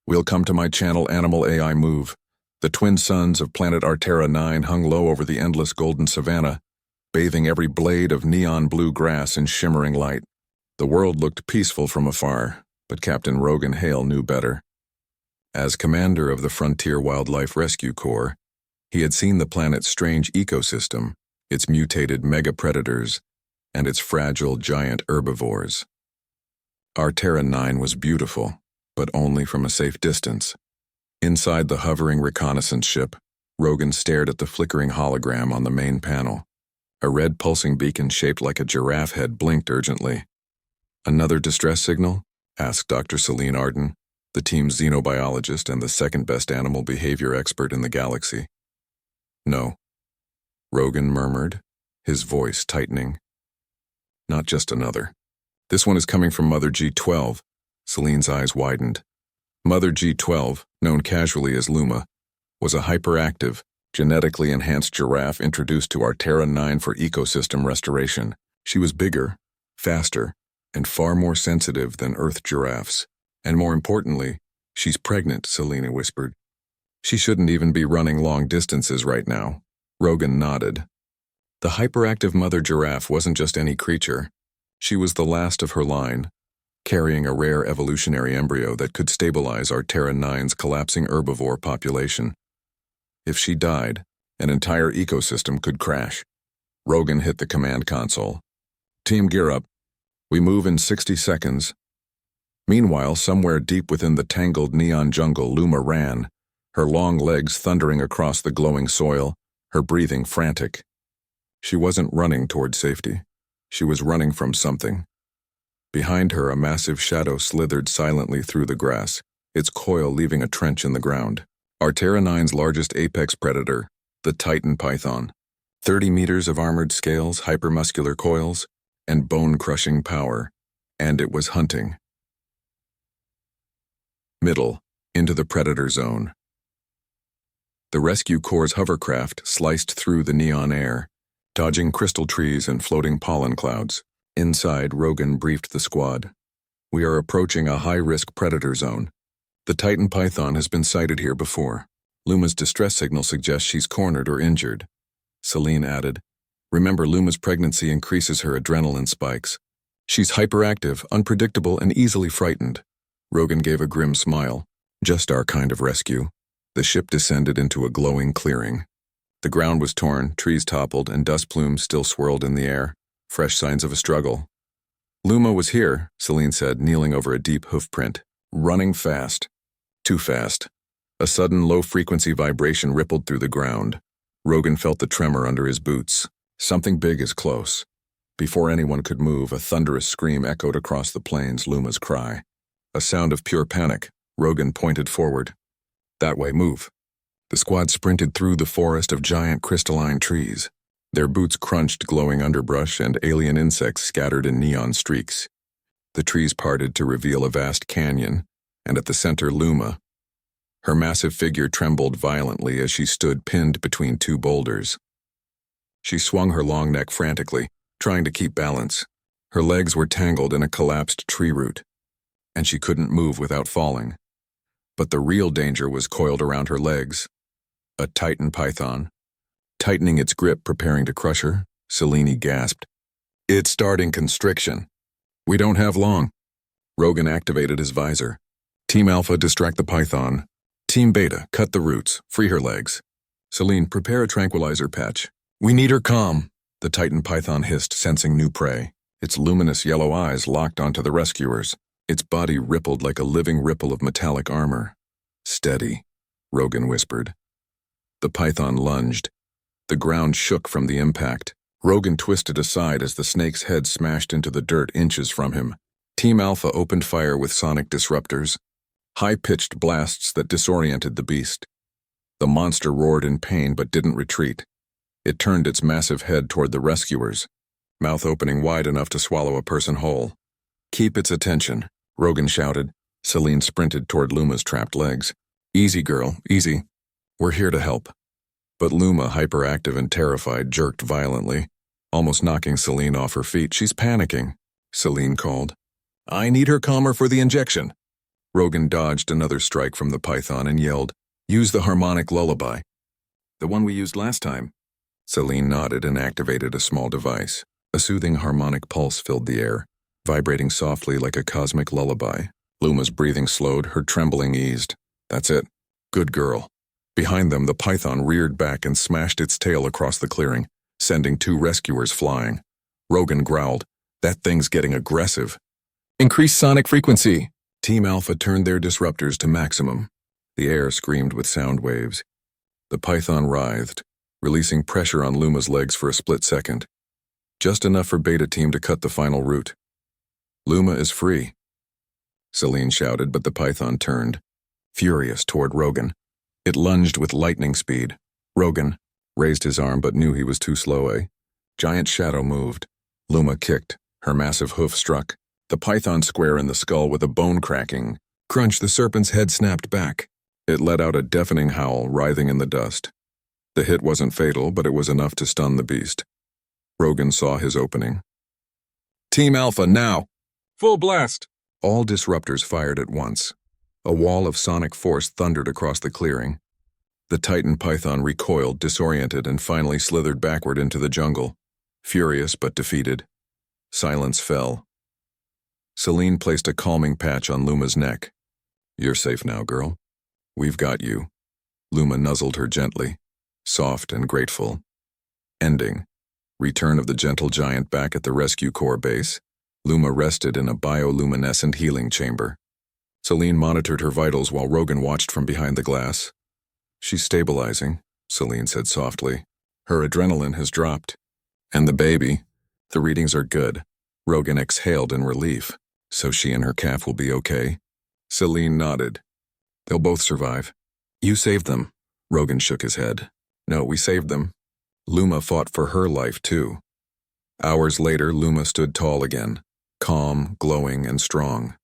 Welcome to my channel Animal AI Move. The twin suns of planet Artera 9 hung low over the endless golden savanna, bathing every blade of neon blue grass in shimmering light. The world looked peaceful from afar, but Captain Rogan Hale knew better. As commander of the Frontier Wildlife Rescue Corps, he had seen the planet's strange ecosystem, its mutated mega-predators, and its fragile giant herbivores. Artera 9 was beautiful, but only from a safe distance. Inside the hovering reconnaissance ship, Rogan stared at the flickering hologram on the main panel. A red pulsing beacon shaped like a giraffe head blinked urgently. "Another distress signal?" asked Dr. Celine Arden, the team's xenobiologist and the second-best animal behavior expert in the galaxy. "No," Rogan murmured, his voice tightening. "Not just another. This one is coming from Mother G12. Celine's eyes widened. Mother G12, known casually as Luma, was a hyperactive, genetically enhanced giraffe introduced to Artera 9 for ecosystem restoration. She was bigger, faster, and far more sensitive than Earth giraffes. And more importantly, she's pregnant, Selena whispered. "She shouldn't even be running long distances right now." Rogan nodded. The hyperactive mother giraffe wasn't just any creature. She was the last of her line, carrying a rare evolutionary embryo that could stabilize Artera 9's collapsing herbivore population. If she died, an entire ecosystem could crash. Rogan hit the command console. "Team, gear up. We move in 60 seconds. Meanwhile, somewhere deep within the tangled neon jungle, Luma ran, her long legs thundering across the glowing soil, her breathing frantic. She wasn't running toward safety. She was running from something. Behind her, a massive shadow slithered silently through the grass, its coil leaving a trench in the ground. Artera 9's largest apex predator, the Titan python. 30 meters of armored scales, hypermuscular coils, and bone-crushing power. And it was hunting. Middle, into the predator zone. The Rescue Corps' hovercraft sliced through the neon air, dodging crystal trees and floating pollen clouds. Inside, Rogan briefed the squad. "We are approaching a high-risk predator zone. The Titan python has been sighted here before. Luma's distress signal suggests she's cornered or injured." Celine added, "Remember, Luma's pregnancy increases her adrenaline spikes. She's hyperactive, unpredictable, and easily frightened." Rogan gave a grim smile. "Just our kind of rescue." The ship descended into a glowing clearing. The ground was torn, trees toppled, and dust plumes still swirled in the air, fresh signs of a struggle. "Luma was here," Celine said, kneeling over a deep hoof print. "Running fast. Too fast." A sudden low-frequency vibration rippled through the ground. Rogan felt the tremor under his boots. Something big is close. Before anyone could move, a thunderous scream echoed across the plains, Luma's cry. A sound of pure panic. Rogan pointed forward. "That way, move." The squad sprinted through the forest of giant crystalline trees. Their boots crunched glowing underbrush and alien insects scattered in neon streaks. The trees parted to reveal a vast canyon, and at the center, Luma. Her massive figure trembled violently as she stood pinned between two boulders. She swung her long neck frantically, trying to keep balance. Her legs were tangled in a collapsed tree root, and she couldn't move without falling. But the real danger was coiled around her legs. A Titan python. Tightening its grip, preparing to crush her, Selene gasped. "It's starting constriction. We don't have long." Rogan activated his visor. "Team Alpha, distract the python. Team Beta, cut the roots, free her legs. Selene, prepare a tranquilizer patch. We need her calm," the Titan python hissed, sensing new prey. Its luminous yellow eyes locked onto the rescuers. Its body rippled like a living ripple of metallic armor. "Steady," Rogan whispered. The python lunged. The ground shook from the impact. Rogan twisted aside as the snake's head smashed into the dirt inches from him. Team Alpha opened fire with sonic disruptors, high-pitched blasts that disoriented the beast. The monster roared in pain but didn't retreat. It turned its massive head toward the rescuers, mouth opening wide enough to swallow a person whole. "Keep its attention," Rogan shouted. Celine sprinted toward Luma's trapped legs. "Easy, girl, easy. We're here to help." But Luma, hyperactive and terrified, jerked violently, almost knocking Celine off her feet. "She's panicking," Celine called. "I need her calmer for the injection." Rogan dodged another strike from the python and yelled, "Use the harmonic lullaby." "The one we used last time." Celine nodded and activated a small device. A soothing harmonic pulse filled the air, vibrating softly like a cosmic lullaby. Luma's breathing slowed, her trembling eased. "That's it. Good girl." Behind them, the python reared back and smashed its tail across the clearing, sending 2 rescuers flying. Rogan growled, "That thing's getting aggressive." "Increase sonic frequency." Team Alpha turned their disruptors to maximum. The air screamed with sound waves. The python writhed, releasing pressure on Luma's legs for a split second. Just enough for Beta Team to cut the final route. "Luma is free," Celine shouted, but the python turned, furious, toward Rogan. It lunged with lightning speed. Rogan raised his arm but knew he was too slow. A giant shadow moved. Luma kicked. Her massive hoof struck the python square in the skull with a bone-cracking crunch. The serpent's head snapped back. It let out a deafening howl, writhing in the dust. The hit wasn't fatal, but it was enough to stun the beast. Rogan saw his opening. "Team Alpha, now! Full blast!" All disruptors fired at once. A wall of sonic force thundered across the clearing. The Titan python recoiled, disoriented, and finally slithered backward into the jungle, furious but defeated. Silence fell. Celine placed a calming patch on Luma's neck. "You're safe now, girl. We've got you." Luma nuzzled her gently, soft and grateful. Ending. Return of the gentle giant back at the Rescue Corps base. Luma rested in a bioluminescent healing chamber. Celine monitored her vitals while Rogan watched from behind the glass. "She's stabilizing," Celine said softly. "Her adrenaline has dropped. And the baby, the readings are good." Rogan exhaled in relief. "So she and her calf will be okay?" Celine nodded. "They'll both survive." "You saved them." Rogan shook his head. "No, we saved them. Luma fought for her life, too." Hours later, Luma stood tall again, calm, glowing, and strong.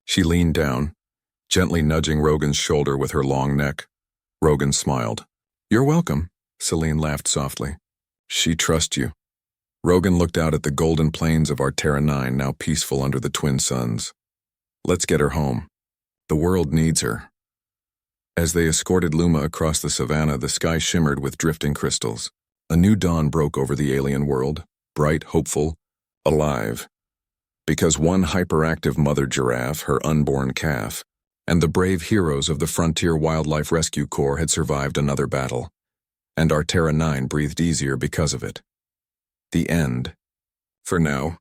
She leaned down, gently nudging Rogan's shoulder with her long neck. Rogan smiled. "You're welcome," Celine laughed softly. "She trusts you." Rogan looked out at the golden plains of Arterra 9, now peaceful under the twin suns. "Let's get her home. The world needs her." As they escorted Luma across the savannah, the sky shimmered with drifting crystals. A new dawn broke over the alien world, bright, hopeful, alive. Because one hyperactive mother giraffe, her unborn calf, and the brave heroes of the Frontier Wildlife Rescue Corps had survived another battle, and Arterra 9 breathed easier because of it. The end. For now.